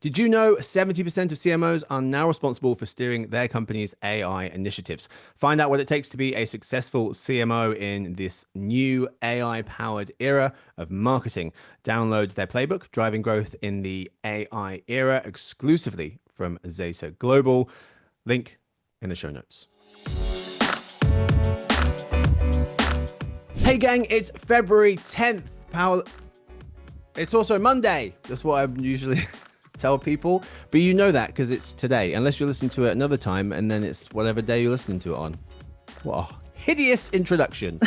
Did you know 70% of CMOs are now responsible for steering their company's AI initiatives? Find out what it takes to be a successful CMO in this new AI-powered era of marketing. Download their playbook, Driving Growth in the AI Era, exclusively from Zeta Global. Link in the show notes. Hey gang, it's February 10th. Powell. It's also Monday. That's what I usually tell people. But you know that because it's today, unless you're listening to it another time and then it's whatever day you're listening to it on. What a hideous introduction.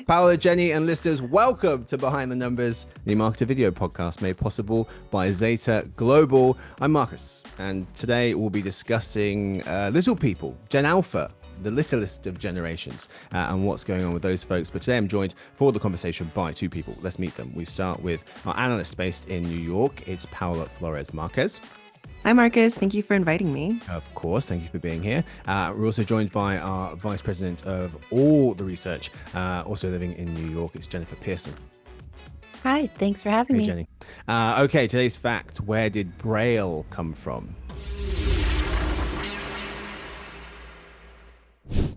Paola, Jenny, and listeners, welcome to Behind the Numbers, the Marketer video podcast made possible by Zeta Global. I'm Marcus, and today we'll be discussing little people, Gen Alpha, the littlest of generations, and what's going on with those folks. But today I'm joined for the conversation by two people. Let's meet them. We start with our analyst based in New York. It's Paola Flores Marquez. Hi, Marcus. Thank you for inviting me. Of course. Thank you for being here. We're also joined by our vice president of all the research, also living in New York. It's Jennifer Pearson. Hi. Thanks for having me. Jenny. Okay. Today's fact. Where did Braille come from?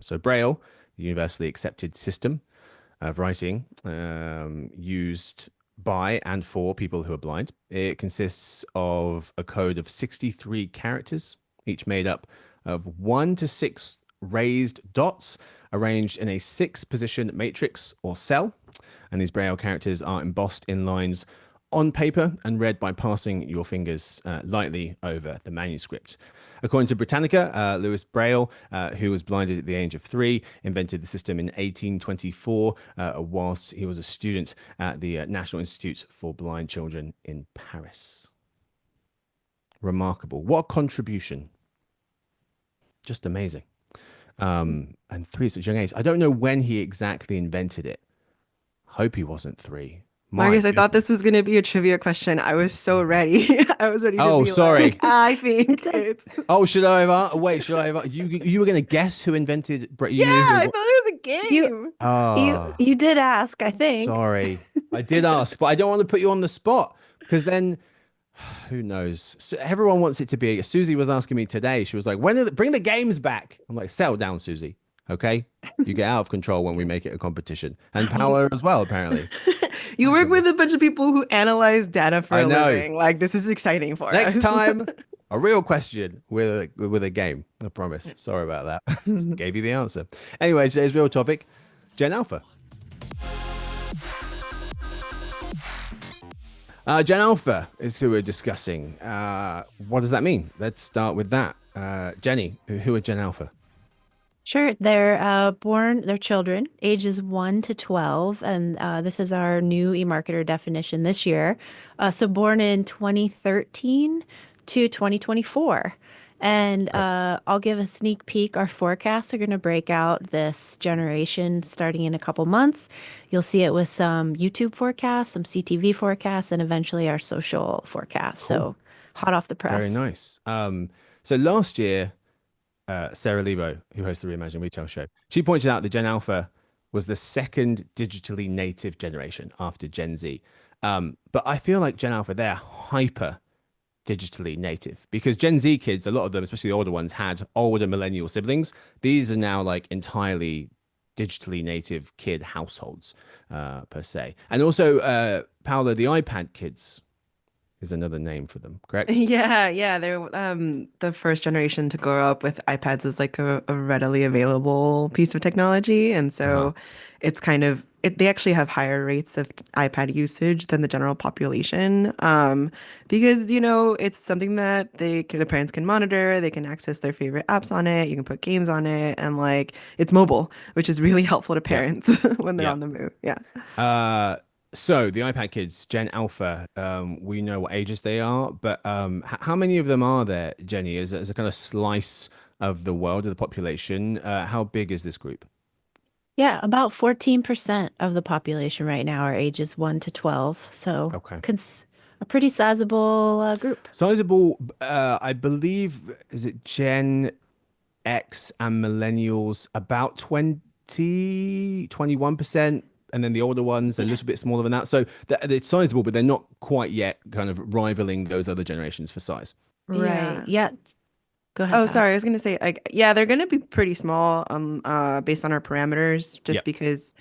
So Braille, the universally accepted system of writing used by and for people who are blind. It consists of a code of 63 characters, each made up of 1 to 6 raised dots arranged in a 6-position matrix or cell. And these Braille characters are embossed in lines on paper and read by passing your fingers lightly over the manuscript. According to Britannica, Louis Braille, who was blinded at the age of 3, invented the system in 1824 whilst he was a student at the National Institute for Blind Children in Paris. Remarkable. What a contribution. Just amazing. And 3 at such a young age. I don't know when he exactly invented it. Hope he wasn't 3. Marcus, I thought this was going to be a trivia question. I was so ready. I was ready to be sorry. Like, I think it's... Oh, should I have... Wait, should I have... You were going to guess who invented... Yeah, I thought it was a game. You did ask, I think. Sorry. I did ask, but I don't want to put you on the spot because then... Who knows? So everyone wants it to be... Susie was asking me today. She was like, bring the games back. I'm like, settle down, Susie. Okay? You get out of control when we make it a competition. And Paola as well, apparently. You work with a bunch of people who analyze data for a living. Like, this is exciting for us. Next time, a real question with a game. I promise. Sorry about that. Gave you the answer. Anyway, today's real topic, Gen Alpha. Gen Alpha is who we're discussing. What does that mean? Let's start with that. Jenny, who are Gen Alpha? Sure. They're they're children, ages 1 to 12. And this is our new eMarketer definition this year. So born in 2013 to 2024. And I'll give a sneak peek. Our forecasts are going to break out this generation starting in a couple months. You'll see it with some YouTube forecasts, some CTV forecasts, and eventually our social forecasts. Cool. So hot off the press. Very nice. So last year, Sarah Lebo, who hosts the Reimagine Retail show, she pointed out that Gen Alpha was the second digitally native generation after Gen Z. But I feel like Gen Alpha, they're hyper digitally native because Gen Z kids, a lot of them, especially the older ones, had older millennial siblings. These are now like entirely digitally native kid households per se. And also, Paola, the iPad kids is another name for them, correct? Yeah. They're the first generation to grow up with iPads as like a readily available piece of technology. And so it's kind of, they actually have higher rates of iPad usage than the general population because, it's something that the parents can monitor. They can access their favorite apps on it. You can put games on it. And like, it's mobile, which is really helpful to parents when they're on the move. Yeah. So the iPad kids, Gen Alpha, we know what ages they are, but how many of them are there, Jenny, as a kind of slice of the world, of the population? How big is this group? Yeah, about 14% of the population right now are ages 1 to 12. So a pretty sizable group. Sizable, I believe, is it Gen X and millennials, about 21%. And then the older ones are a little bit smaller than that. So it's sizable, but they're not quite yet kind of rivaling those other generations for size. Right. Yeah. Yeah. Go ahead, Oh, Pat. sorry. I was gonna say, like, yeah, they're gonna be pretty small, based on our parameters, just Yep. because,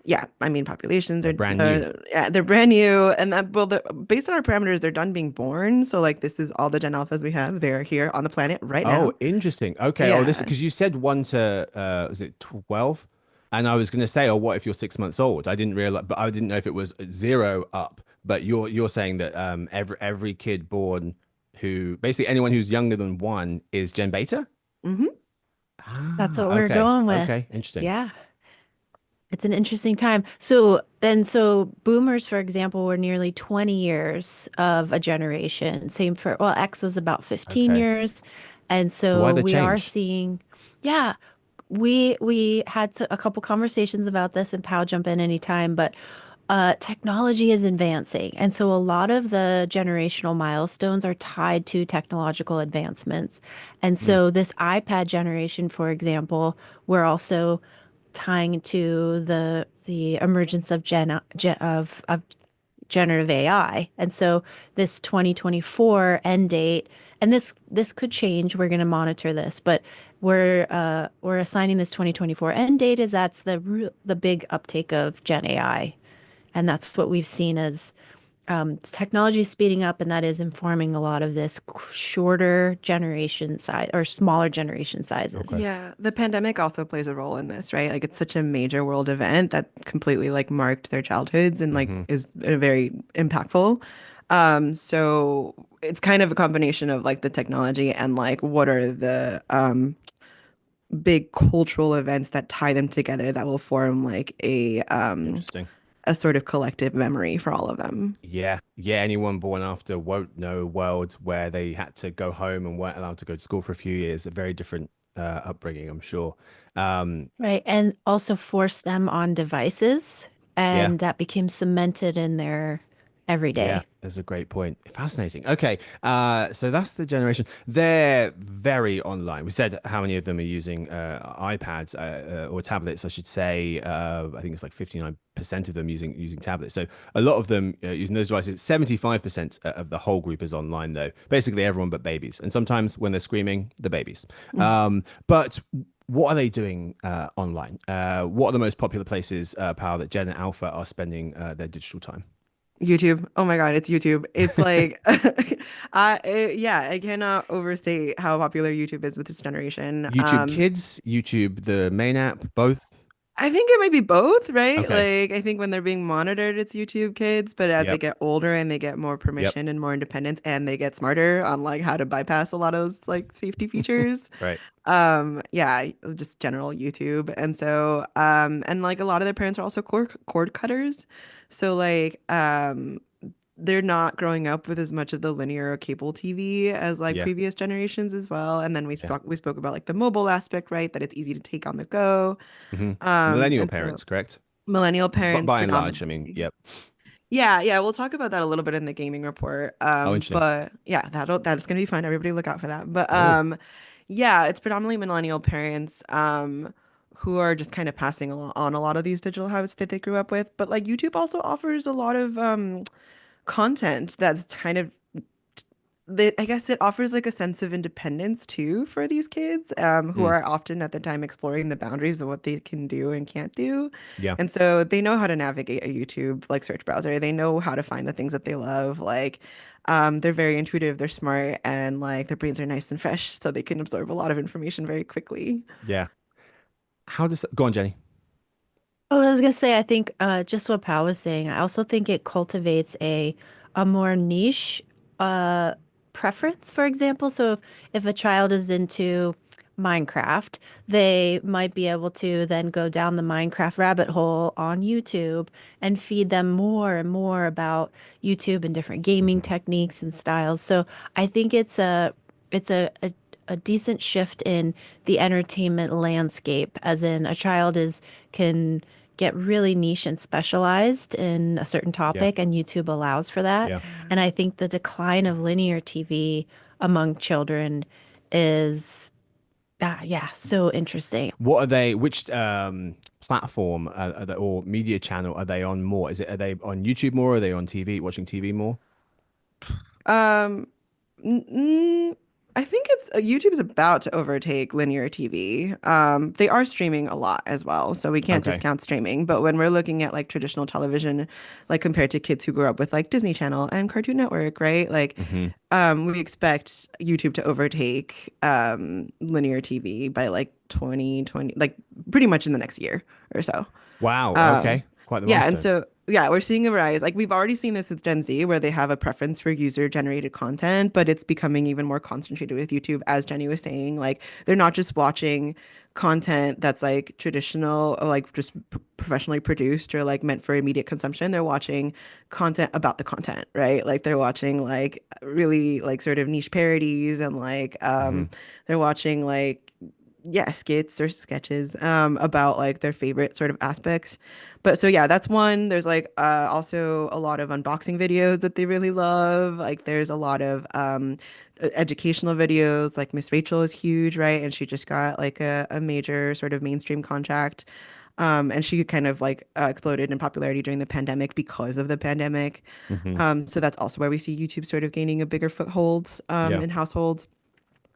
yeah, I mean, populations They're are, brand new. yeah, they're brand new, and that, well, based on our parameters, they're done being born. So, like, this is all the Gen Alphas we have. They're here on the planet right Oh, now. interesting. Okay. Oh, this Yeah. because you said 1 to was it 12? And I was going to say, oh, what if you're 6 months old? I didn't realize, but I didn't know if it was zero up. But you're saying that every kid born who basically anyone who's younger than one is Gen Beta. Hmm. That's what Ah, we're okay. going with. Okay. Interesting. Yeah. It's an interesting time. So boomers, for example, were nearly 20 years of a generation. Same for, well, X was about 15 Okay. years. And So why so the we are change? seeing, yeah, we had a couple conversations about this, and Pow, jump in anytime, but technology is advancing. And so a lot of the generational milestones are tied to technological advancements. And Mm, so this iPad generation, for example, we're also tying to the emergence of of generative AI. And so this 2024 end date, and this could change. We're going to monitor this, but we're assigning this 2024 end date as that's the big uptake of Gen AI, and that's what we've seen as technology speeding up, and that is informing a lot of this shorter generation size or smaller generation sizes. okay. Yeah, the pandemic also plays a role in this, right? Like, it's such a major world event that completely like marked their childhoods and like Hmm. is very impactful. So it's kind of a combination of like the technology and like what are the big cultural events that tie them together that will form like Interesting. a sort of collective memory for all of them. Yeah, yeah. Anyone born after won't know a world where they had to go home and weren't allowed to go to school for a few years. A very different upbringing, I'm sure. Um, Right. And also force them on devices, yeah, and that became cemented in their yeah. everyday. That's a great point. Fascinating. Okay, so that's the generation. They're very online. We said how many of them are using iPads or tablets, I should say. I think it's like 59% of them using tablets. So a lot of them using those devices. 75% of the whole group is online, though. Basically, everyone but babies. And sometimes when they're screaming, the babies. But what are they doing online? What are the most popular places, Power, that Gen and Alpha are spending their digital time? YouTube. Oh my God, it's YouTube. It's like, yeah, I cannot overstate how popular YouTube is with this generation. YouTube Kids, YouTube, the main app, both. I think it might be both, right? Okay. Like, I think when they're being monitored, it's YouTube Kids, but as they Yep. get older and they get more Yep. permission and more independence and they get smarter on like how to bypass a lot of those like safety features, Right. yeah, just general YouTube. And so, and like a lot of their parents are also cord cutters. So like, they're not growing up with as much of the linear or cable TV as like Yeah. previous generations as well. And then Yeah. we spoke about like the mobile aspect, right? That it's easy to take on the go. Hmm. Millennial And so parents, correct? millennial But parents by and large, I mean, predominantly. yep. Yeah, yeah, we'll talk about that a little bit in the gaming report. Oh, interesting. But yeah, that's gonna be fun. Everybody look out for that. But Cool. yeah, it's predominantly millennial parents who are just kind of passing on a lot of these digital habits that they grew up with. But like YouTube also offers a lot of content that's kind of I guess it offers like a sense of independence too for these kids who Mm, are often at the time exploring the boundaries of what they can do and can't do. yeah. And so they know how to navigate a YouTube like search browser. They know how to find the things that they love. Like they're very intuitive, they're smart, and like their brains are nice and fresh, so they can absorb a lot of information very quickly. Yeah. How does that go on, Jenny? Oh, I was gonna say, I think just what Pal was saying, I also think it cultivates a more niche uh preference, for example. So if a child is into Minecraft, they might be able to then go down the Minecraft rabbit hole on YouTube and feed them more and more about YouTube and different gaming Hmm. techniques and styles. So I think it's a decent shift in the entertainment landscape, as in a child is can get really niche and specialized in a certain Yeah. topic, and YouTube allows for that. Yeah. And I think the decline of linear TV among children is, yeah, so interesting. What are they? Which platform are they, or media channel are they on more? Are they on YouTube more? Are they on TV, watching TV more? Um, Mm, I think it's YouTube is about to overtake linear TV. They are streaming a lot as well, so we can't Okay. discount streaming. But when we're looking at like traditional television, like compared to kids who grew up with like Disney Channel and Cartoon Network, right? Like, Hmm. we expect YouTube to overtake linear TV by like 2020, like pretty much in the next year or so. Wow. Um, Okay. Quite the yeah, and milestone. so yeah, we're seeing a rise. Like we've already seen this with Gen Z, where they have a preference for user-generated content, but it's becoming even more concentrated with YouTube, as Jenny was saying. Like they're not just watching content that's like traditional or like just professionally produced or like meant for immediate consumption. They're watching content about the content, right? Like they're watching like really like sort of niche parodies and like Hmm. they're watching like yeah, skits or sketches about like their favorite sort of aspects. But so yeah, that's one. There's like also a lot of unboxing videos that they really love. Like there's a lot of educational videos. Like Miss Rachel is huge, right? And she just got like a major sort of mainstream contract. And she kind of like exploded in popularity during the pandemic because of the pandemic. Hmm. So that's also where we see YouTube sort of gaining a bigger foothold Yeah. in households.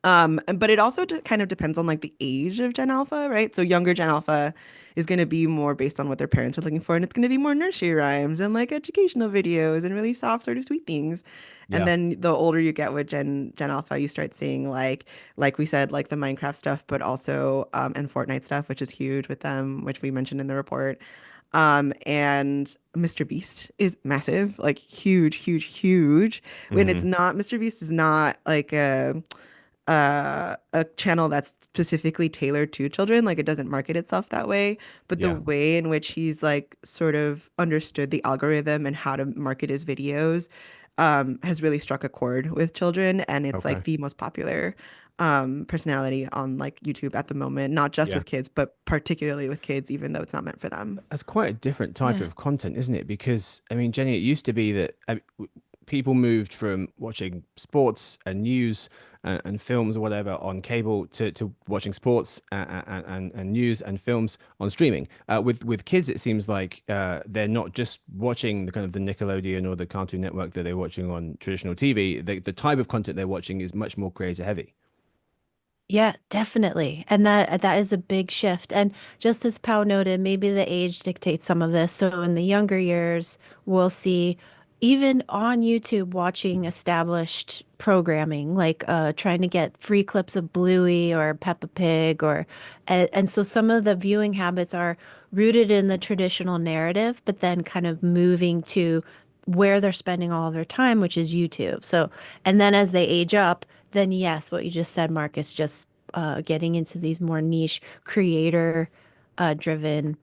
But it also kind of depends on like the age of Gen Alpha, right? So younger Gen Alpha is going to be more based on what their parents are looking for, and it's going to be more nursery rhymes and like educational videos and really soft sort of sweet things. And Yeah. then the older you get with Gen Alpha, you start seeing like we said, like the Minecraft stuff, but also and Fortnite stuff, which is huge with them, which we mentioned in the report. And Mr. Beast is massive, like huge, huge, huge. When it's Hmm. not, Mr. Beast is not like a channel that's specifically tailored to children. Like it doesn't market itself that way, but the Yeah. way in which he's like sort of understood the algorithm and how to market his videos has really struck a chord with children, and it's Okay. like the most popular personality on like YouTube at the moment, not just Yeah. with kids, but particularly with kids, even though it's not meant for them. That's quite a different type Yeah. of content, isn't it? Because I mean, Jenny, it used to be that people moved from watching sports and news and films or whatever on cable to watching sports and news and films on streaming. With kids, it seems like they're not just watching the kind of the Nickelodeon or the Cartoon Network that they're watching on traditional TV. The type of content they're watching is much more creator heavy. Yeah, definitely. And that is a big shift. And just as Pau noted, maybe the age dictates some of this. So in the younger years, we'll see even on YouTube watching established programming, like trying to get free clips of Bluey or Peppa Pig or and so some of the viewing habits are rooted in the traditional narrative, but then kind of moving to where they're spending all of their time, which is YouTube. So, and then as they age up, then yes, what you just said, Marcus, just getting into these more niche creator driven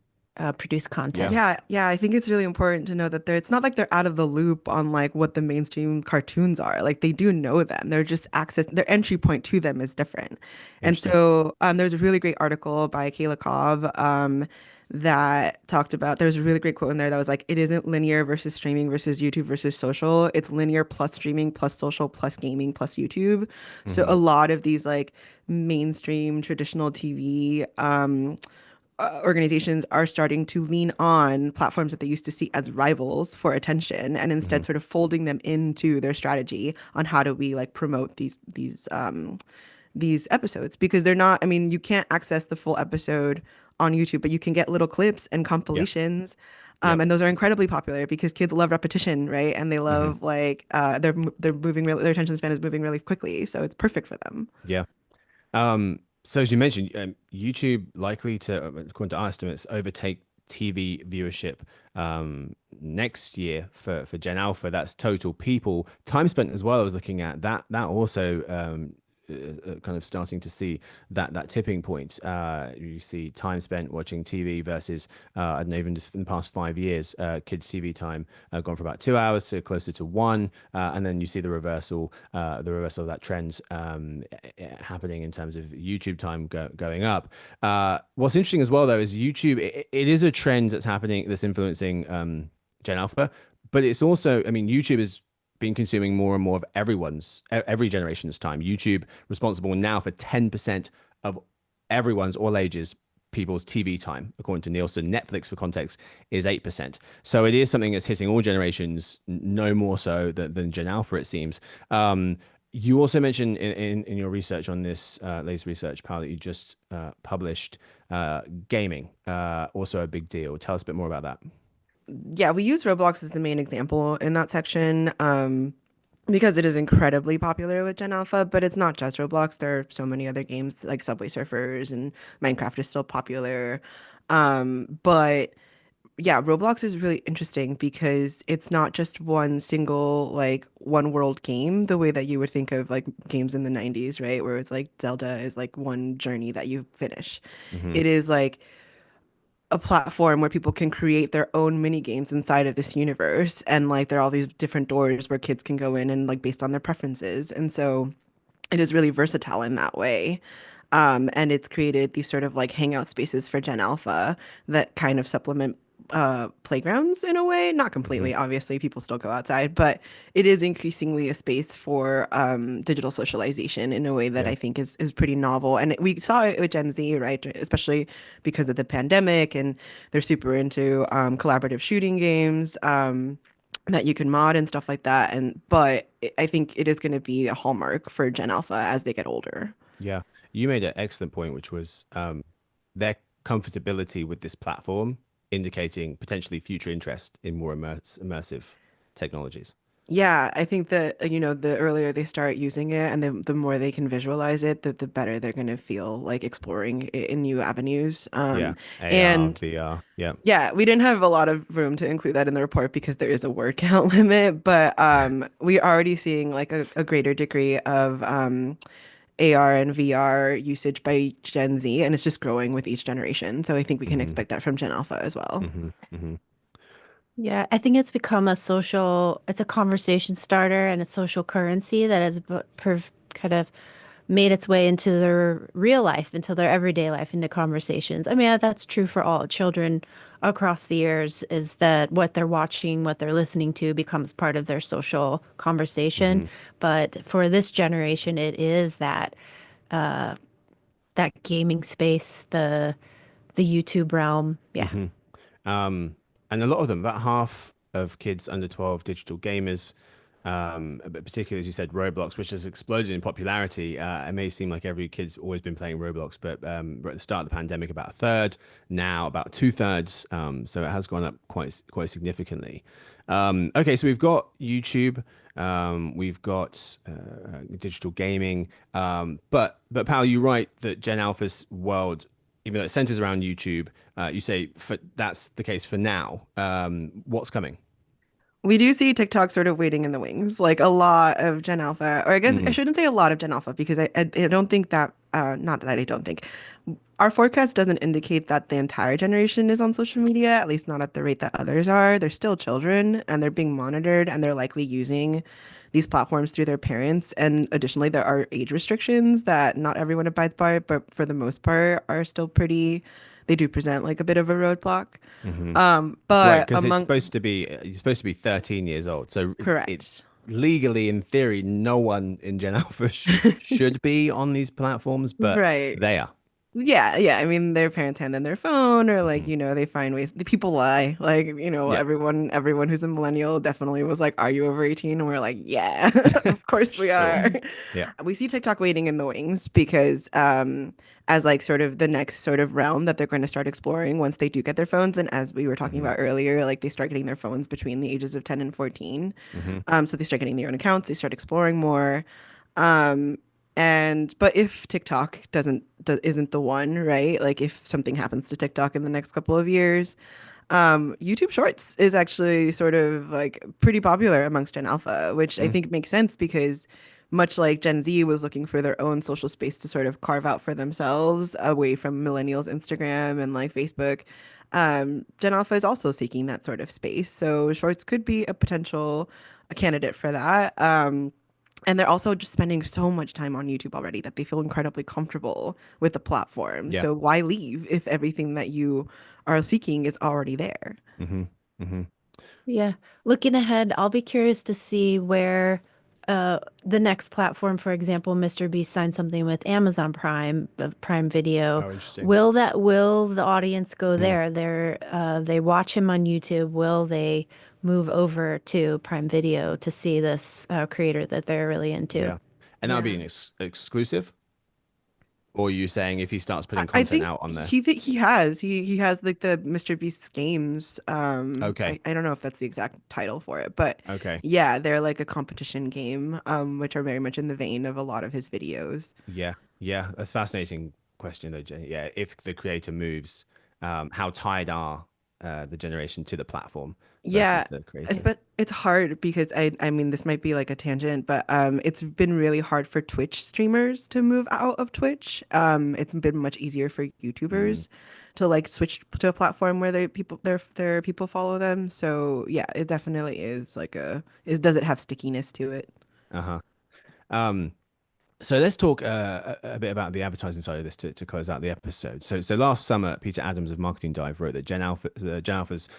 produced Yeah. content. Yeah, yeah, I think it's really important to know that it's not like they're out of the loop on like what the mainstream cartoons are. Like they do know them. They're just their entry point to them is different. And Interesting. so there's a really great article by Kayla Cobb that talked about there's a really great quote in there that was like it isn't linear versus streaming versus YouTube versus social. It's linear plus streaming plus social plus gaming plus YouTube. So a Hmm. lot of these like mainstream traditional TV organizations are starting to lean on platforms that they used to see as rivals for attention and Hmm. instead sort of folding them into their strategy on how do we like promote these episodes because they're not, I mean, you can't access the full episode on YouTube, but you can get little clips and Yeah. compilations. Yep. And those are incredibly popular because kids love repetition, right? And they Hmm. love like they're moving really their attention span is moving really quickly, so it's perfect for them. Yeah. So as you mentioned, YouTube likely to, according to our estimates, overtake TV viewership next year for Gen Alpha. That's total people time spent as well. I was looking at that. That also kind of starting to see that tipping point. You see time spent watching TV versus I don't know, even just in the past 5 years, kids' TV time gone from about 2 hours to closer to one, and then you see the reversal of that trend happening in terms of YouTube time going up. What's interesting as well, though, is YouTube. It is a trend that's happening that's influencing Gen Alpha, but it's also, I mean, YouTube is been consuming more and more of every generation's time. YouTube responsible now for 10% of everyone's all ages people's TV time, according to Nielsen. Netflix, for context, is 8%. So it is something that's hitting all generations, no more so than Gen Alpha, it seems. You also mentioned in your research on this latest research, Pal, that you just published, gaming, also a big deal. Tell us a bit more about that. Yeah, we use Roblox as the main example in that section, because it is incredibly popular with Gen Alpha, but it's not just Roblox. There are so many other games like Subway Surfers and Minecraft is still popular. But yeah, Roblox is really interesting because it's not just one single like one world game the way that you would think of like games in the 90s, right? Where it's like Zelda is like one journey that you finish. Hmm. It is like a platform where people can create their own mini games inside of this universe, and like there are all these different doors where kids can go in and like based on their preferences. And so it is really versatile in that way. And it's created these sort of like hangout spaces for Gen Alpha that kind of supplement playgrounds in a way. Not Hmm. completely, obviously, people still go outside, but it is increasingly a space for digital socialization in a way that Yeah. I think is pretty novel. And we saw it with Gen Z, right? Especially because of the pandemic, and they're super into collaborative shooting games. That you can mod and stuff like that. And but I think it is going to be a hallmark for Gen Alpha as they get older. Yeah. You made an excellent point, which was their comfortability with this platform, indicating potentially future interest in more immersive technologies. Yeah, I think that the earlier they start using it and the more they can visualize it, the better they're going to feel like exploring it in new avenues. Yeah. AR, And VR. Yeah. yeah, we didn't have a lot of room to include that in the report because there is a word count limit, but we're already seeing like a greater degree of AR and VR usage by Gen Z, and it's just growing with each generation. So I think we can Hmm. expect that from Gen Alpha as well. Hmm. Hmm. Yeah, I think it's become it's a conversation starter and a social currency that has kind of made its way into their real life, into their everyday life, into conversations. I mean, that's true for all children across the years, is that what they're watching, what they're listening to becomes part of their social conversation. Hmm. But for this generation, it is that gaming space, the YouTube realm. Yeah. Hmm. And a lot of them, about half of kids under 12 digital gamers, but particularly as you said, Roblox, which has exploded in popularity. It may seem like every kid's always been playing Roblox, but we're at the start of the pandemic, about a third, now about two-thirds. So it has gone up quite significantly. Okay, so we've got YouTube, we've got digital gaming, but Pal, you write that Gen Alpha's world, even though it centers around YouTube, you say that's the case for now. What's coming? We do see TikTok sort of waiting in the wings, like a lot of Gen Alpha, or I guess I Mm, shouldn't say a lot of Gen Alpha because I don't think that, not that I don't think, our forecast doesn't indicate that the entire generation is on social media, at least not at the rate that others are. They're still children and they're being monitored and they're likely using these platforms through their parents. And additionally, there are age restrictions that not everyone abides by, but for the most part are still they do present like a bit of a roadblock. hmm. Right, But because it's among, supposed to be you're supposed to be 13 years old. So it correct. legally, in theory, no one in Gen Alpha should be on these platforms, but Right. they are. Yeah, yeah. I mean, their parents hand them their phone, or like, Hmm. they find ways. The people lie. Like, Yeah. everyone who's a millennial definitely was like, "Are you over 18?" And we're like, "Yeah, of course we Sure. are." Yeah. We see TikTok waiting in the wings because as like sort of the next sort of realm that they're going to start exploring once they do get their phones, and as we were talking Hmm. about earlier, like they start getting their phones between the ages of 10 and 14. Hmm. So they start getting their own accounts, they start exploring more. Um, but if TikTok isn't the one, right? Like if something happens to TikTok in the next couple of years, YouTube Shorts is actually sort of like pretty popular amongst Gen Alpha, which I Mm. think makes sense because much like Gen Z was looking for their own social space to sort of carve out for themselves away from millennials' Instagram and like Facebook, Gen Alpha is also seeking that sort of space. So Shorts could be a candidate for that. And they're also just spending so much time on YouTube already that they feel incredibly comfortable with the platform. Yeah. So why leave if everything that you are seeking is already there? Hmm. Hmm. Yeah. Looking ahead, I'll be curious to see where the next platform, for example, Mr. Beast signed something with Amazon Prime, Prime Video. Oh, interesting. Will the audience go Mm. there? They watch him on YouTube. Will they move over to Prime Video to see this creator that they're really into? Yeah. And that would be Yeah. an exclusive? Or are you saying if he starts putting I content think out on there? he has like the Mr. Beast's games. Okay. I don't know if that's the exact title for it, but Okay. yeah, they're like a competition game, which are very much in the vein of a lot of his videos. Yeah. Yeah. That's a fascinating question though, Jenny. Yeah. If the creator moves, how tied are the generation to the platform versus Yeah, the creator? but it's hard because I mean this might be like a tangent, but it's been really hard for Twitch streamers to move out of Twitch. It's been much easier for Mm, YouTubers to like switch to a platform where their people follow them. So yeah, it definitely is like does it have stickiness to it? uh-huh. Um, So let's talk a bit about the advertising side of this to close out the episode. So last summer, Peter Adams of Marketing Dive wrote that Gen Alpha's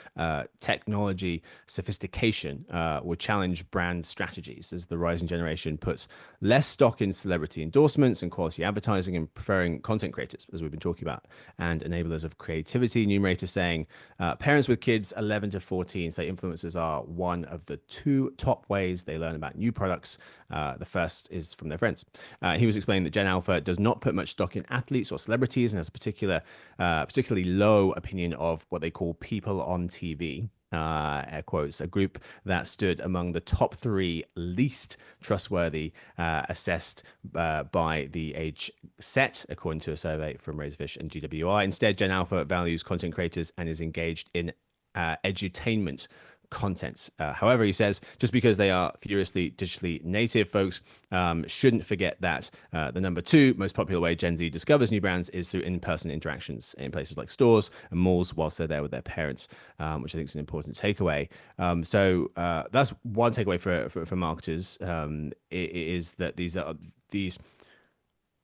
technology sophistication will challenge brand strategies as the rising generation puts less stock in celebrity endorsements and quality advertising and preferring content creators, as we've been talking about, and enablers of creativity. Numerator saying parents with kids 11 to 14 say influencers are one of the two top ways they learn about new products. The first is from their friends. He was explaining that Gen Alpha does not put much stock in athletes or celebrities and has a particularly low opinion of what they call people on TV. Air quotes, a group that stood among the top three least trustworthy, assessed by the age set, according to a survey from Razorfish and GWI. Instead, Gen Alpha values content creators and is engaged in edutainment content. However, he says just because they are furiously digitally native, folks shouldn't forget that the number two most popular way Gen Z discovers new brands is through in-person interactions in places like stores and malls whilst they're there with their parents, which I think is an important takeaway. So that's one takeaway for marketers. Is that these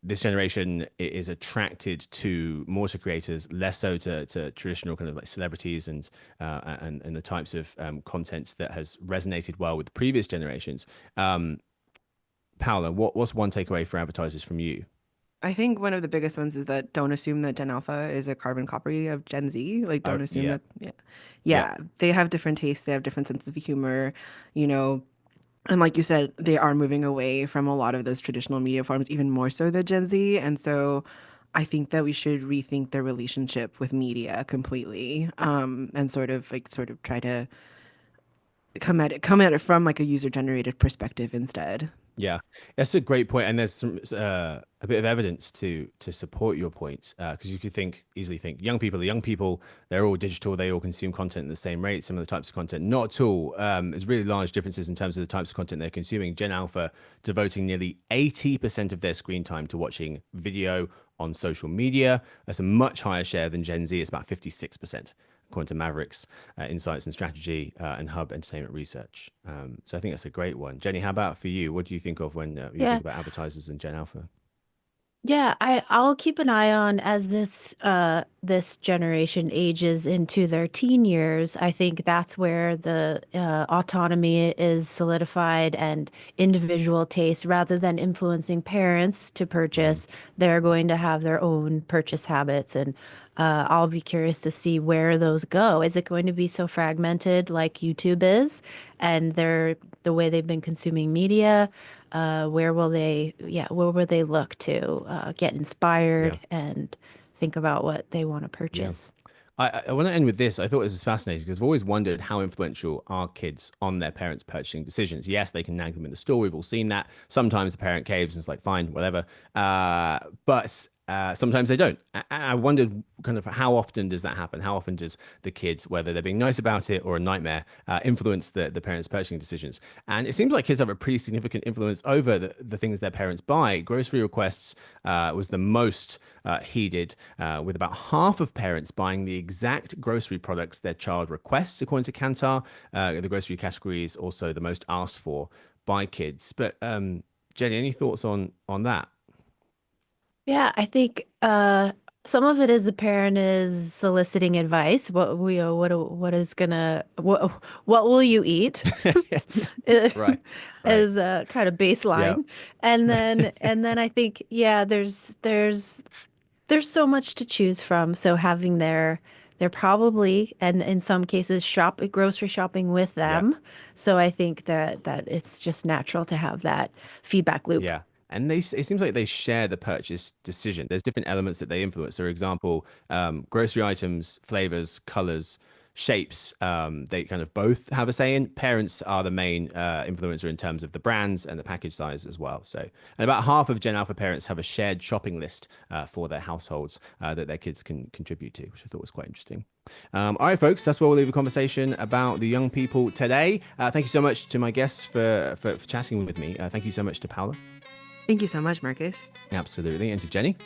this generation is attracted to more to creators, less so to traditional kind of like celebrities and the types of content that has resonated well with the previous generations. Paola, what's one takeaway for advertisers from you? I think one of the biggest ones is that don't assume that Gen Alpha is a carbon copy of Gen Z. Like, Oh, don't assume yeah, that, yeah. yeah, Yeah, they have different tastes, they have different senses of humor, you know. And like you said, they are moving away from a lot of those traditional media forms, even more so than Gen Z. And so I think that we should rethink their relationship with media completely, and sort of try to come at it from like a user generated perspective instead. yeah. That's a great point, and there's some a bit of evidence to support your point because you could easily think young people are young people. They're all digital. They all consume content at the same rate, similar types of content. Not at all. There's really large differences in terms of the types of content they're consuming. Gen Alpha devoting nearly 80% of their screen time to watching video on social media. That's a much higher share than Gen Z. It's about 56%, according to Mavericks Insights and Strategy and Hub Entertainment Research. So I think that's a great one. Jenny, how about for you? What do you think of when you Yeah. think about advertisers and Gen Alpha? Yeah, I'll keep an eye on as this generation ages into their teen years. I think that's where the autonomy is solidified and individual taste rather than influencing parents to Mhm. purchase. They're going to have their own purchase habits, and I'll be curious to see where those go. Is it going to be so fragmented like YouTube is, and the way they've been consuming media? Where will they look to get Yeah, inspired and think about what they want to yeah. purchase? I want to end with this. I thought this was fascinating because I've always wondered how influential are kids on their parents' purchasing decisions. Yes, they can nag them in the store. We've all seen that. Sometimes the parent caves and is like, fine, whatever. But sometimes they don't. I wondered kind of how often does that happen? How often does the kids, whether they're being nice about it or a nightmare, influence the parents' purchasing decisions? And it seems like kids have a pretty significant influence over the things their parents buy. Grocery requests was the most heeded, with about half of parents buying the exact grocery products their child requests, according to Kantar. The grocery category is also the most asked for by kids. But Jenny, any thoughts on that? Yeah, I think some of it is the parent is soliciting advice. What is gonna what will you eat? Right, right. Is a kind of Yeah, baseline. And then I think yeah, there's so much to choose from. So having they're probably and in some cases grocery shopping with yeah. them. So I think that it's just natural to have that feedback loop. Yeah. And it seems like they share the purchase decision. There's different elements that they influence. For example, grocery items, flavors, colors, shapes, they kind of both have a say in. Parents are the main influencer in terms of the brands and the package size as well. So, and about half of Gen Alpha parents have a shared shopping list for their households that their kids can contribute to, which I thought was quite interesting. All right, folks, that's where we'll leave a conversation about the young people today. Thank you so much to my guests for chatting with me. Thank you so much to Paula. Thank you so much, Marcus. Absolutely. And to Jenny.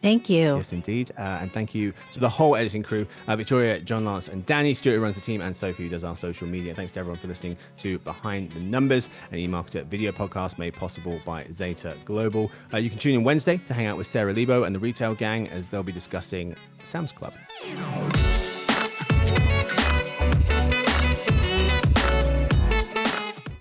Thank you. Yes, indeed. And thank you to the whole editing crew, Victoria, John Lance, and Danny. Stuart, who runs the team, and Sophie, who does our social media. Thanks to everyone for listening to Behind the Numbers, an eMarketer video podcast made possible by Zeta Global. You can tune in Wednesday to hang out with Sarah Lebo and the Retail Gang as they'll be discussing Sam's Club.